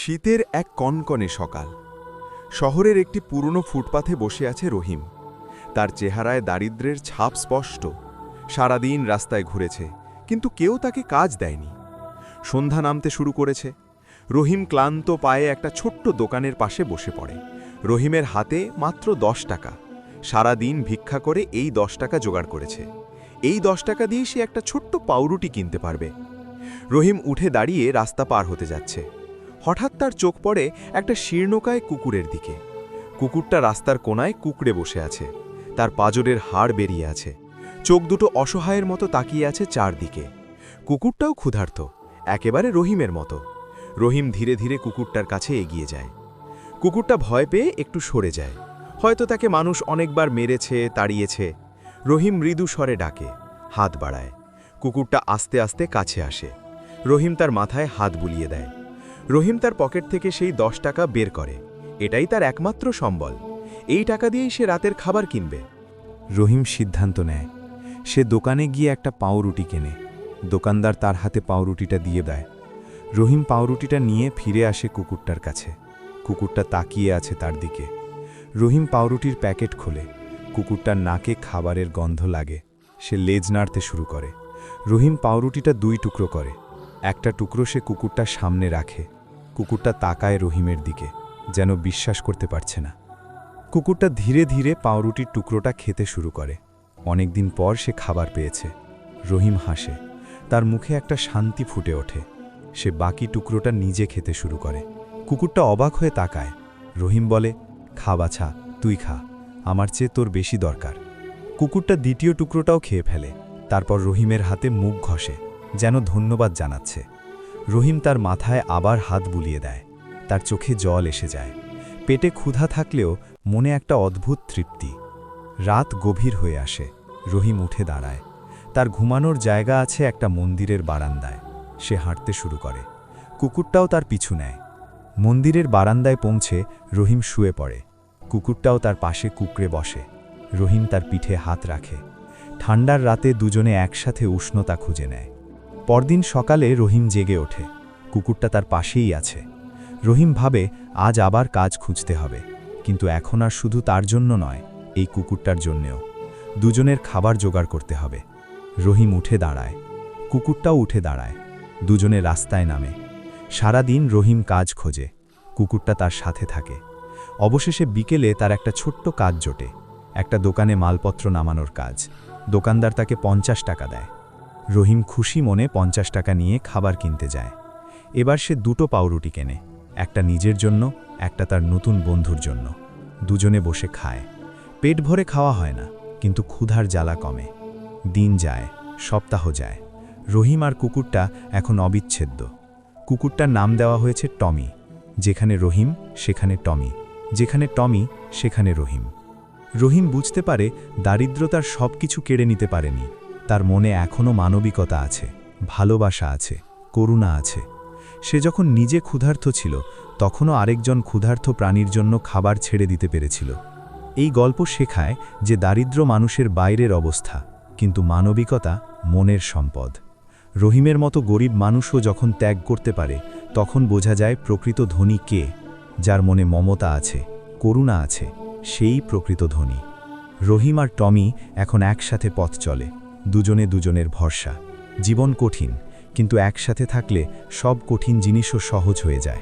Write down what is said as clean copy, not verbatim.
শীতের এক কনকনে সকাল। শহরের একটি পুরনো ফুটপাথে বসে আছে রহিম। তার চেহারায় দারিদ্র্যের ছাপ স্পষ্ট। সারাদিন রাস্তায় ঘুরেছে, কিন্তু কেউ তাকে কাজ দেয়নি। সন্ধ্যা নামতে শুরু করেছে। রহিম ক্লান্ত পায়ে একটা ছোট্ট দোকানের পাশে বসে পড়ে। রহিমের হাতে মাত্র 10 টাকা। সারাদিন ভিক্ষা করে এই 10 টাকা জোগাড় করেছে। এই 10 টাকা দিয়ে সে একটা ছোট্ট পাউরুটি কিনতে পারবে। রহিম উঠে দাঁড়িয়ে রাস্তা পার হতে যাচ্ছে। হঠাৎ তার চোখ পড়ে একটা শীর্ণকায় কুকুরের দিকে। কুকুরটা রাস্তার কোনায় কুকড়ে বসে আছে। তার পাঁজরের হাড় বেরিয়ে আছে। চোখ দুটো অসহায়ের মতো তাকিয়ে আছে চারদিকে। কুকুরটাও ক্ষুধার্ত, একেবারে রহিমের মতো। রহিম ধীরে ধীরে কুকুরটার কাছে এগিয়ে যায়। কুকুরটা ভয় পেয়ে একটু সরে যায়। হয়তো তাকে মানুষ অনেকবার মেরেছে, তাড়িয়েছে। রহিম মৃদু স্বরে ডাকে, হাত বাড়ায়। কুকুরটা আস্তে আস্তে কাছে আসে। রহিম তার মাথায় হাত বুলিয়ে দেয়। রহিম তার পকেট থেকে সেই 10 টাকা বের করে। এটাই তার একমাত্র সম্বল। এই টাকা দিয়েই সে রাতের খাবার কিনবে। রহিম সিদ্ধান্ত নেয়। সে দোকানে গিয়ে একটা পাউরুটি কেনে। দোকানদার তার হাতে পাউরুটিটা দিয়ে দেয়। রহিম পাউরুটিটা নিয়ে ফিরে আসে কুকুরটার কাছে। কুকুরটা তাকিয়ে আছে তার দিকে। রহিম পাউরুটির প্যাকেট খোলে। কুকুরটার নাকে খাবারের গন্ধ লাগে। সে লেজ নাড়তে শুরু করে। রহিম পাউরুটিটা 2 টুকরো করে। একটা টুকরো সে কুকুরটার সামনে রাখে। কুকুরটা তাকায় রহিমের দিকে, যেন বিশ্বাস করতে পারছে না। কুকুরটা ধীরে ধীরে পাউরুটির টুকরোটা খেতে শুরু করে। অনেকদিন পর সে খাবার পেয়েছে। রহিম হাসে। তার মুখে একটা শান্তি ফুটে ওঠে। সে বাকি টুকরোটা নিজে খেতে শুরু করে। কুকুরটা অবাক হয়ে তাকায়। রহিম বলে, খা বাছা, তুই খা, আমার চেয়ে তোর বেশি দরকার। কুকুরটা দ্বিতীয় টুকরোটাও খেয়ে ফেলে। তারপর রহিমের হাতে মুখ ঘষে, যেন ধন্যবাদ জানাচ্ছে। রহিম তার মাথায় আবার হাত বুলিয়ে দেয়। তার চোখে জল এসে যায়। পেটে ক্ষুধা থাকলেও মনে একটা অদ্ভুত তৃপ্তি। রাত গভীর হয়ে আসে। রহিম উঠে দাঁড়ায়। তার ঘুমানোর জায়গা আছে একটা মন্দিরের বারান্দায়। সে হাঁটতে শুরু করে। কুকুরটাও তার পিছু নেয়। মন্দিরের বারান্দায় পৌঁছে রহিম শুয়ে পড়ে। কুকুরটাও তার পাশে কুকড়ে বসে। রহিম তার পিঠে হাত রাখে। ঠান্ডার রাতে দুজনে একসাথে উষ্ণতা খুঁজে নেয়। পরদিন সকালে রহিম জেগে ওঠে। কুকুরটা তার পাশেই আছে। রহিম ভাবে, আজ আবার কাজ খুঁজতে হবে, কিন্তু এখন আর শুধু তার জন্য নয়, এই কুকুরটার জন্যেও। দুজনের খাবার জোগাড় করতে হবে। রহিম উঠে দাঁড়ায়। কুকুরটাও উঠে দাঁড়ায়। দুজনে রাস্তায় নামে। সারা দিন রহিম কাজ খোঁজে। কুকুরটা তার সাথে থাকে। অবশেষে বিকেলে তার একটা ছোট্ট কাজ জোটে। একটা দোকানে মালপত্র নামানোর কাজ। দোকানদার তাকে 50 টাকা দেয়। রহিম খুশি মনে 50 টাকা নিয়ে খাবার কিনতে যায়। এবার সে 2টো পাউরুটি কেনে, একটা নিজের জন্য, একটা তার নতুন বন্ধুর জন্য। দুজনে বসে খায়। পেট ভরে খাওয়া হয় না, কিন্তু ক্ষুধার জ্বালা কমে। দিন যায়, সপ্তাহ যায়। রহিম আর কুকুরটা এখন অবিচ্ছেদ্য। কুকুরটার নাম দেওয়া হয়েছে টমি। যেখানে রহিম সেখানে টমি, যেখানে টমি সেখানে রহিম। রহিম বুঝতে পারে দারিদ্র্য তার সব কিছু কেড়ে নিতে পারেনি। তার মনে এখনও মানবিকতা আছে, ভালোবাসা আছে, করুণা আছে। সে যখন নিজে ক্ষুধার্ত ছিল, তখনও আরেকজন ক্ষুধার্ত প্রাণীর জন্য খাবার ছেড়ে দিতে পেরেছিল। এই গল্প শেখায় যে দারিদ্র্য মানুষের বাইরের অবস্থা, কিন্তু মানবিকতা মনের সম্পদ। রহিমের মতো গরিব মানুষও যখন ত্যাগ করতে পারে, তখন বোঝা যায় প্রকৃত ধনী কে। যার মনে মমতা আছে, করুণা আছে, সেই প্রকৃত ধনী। রহিম আর টমি এখন একসাথে পথ চলে। দুজনে দুজনের ভরসা। জীবন কঠিন, কিন্তু একসাথে থাকলে সব কঠিন জিনিসও সহজ হয়ে যায়।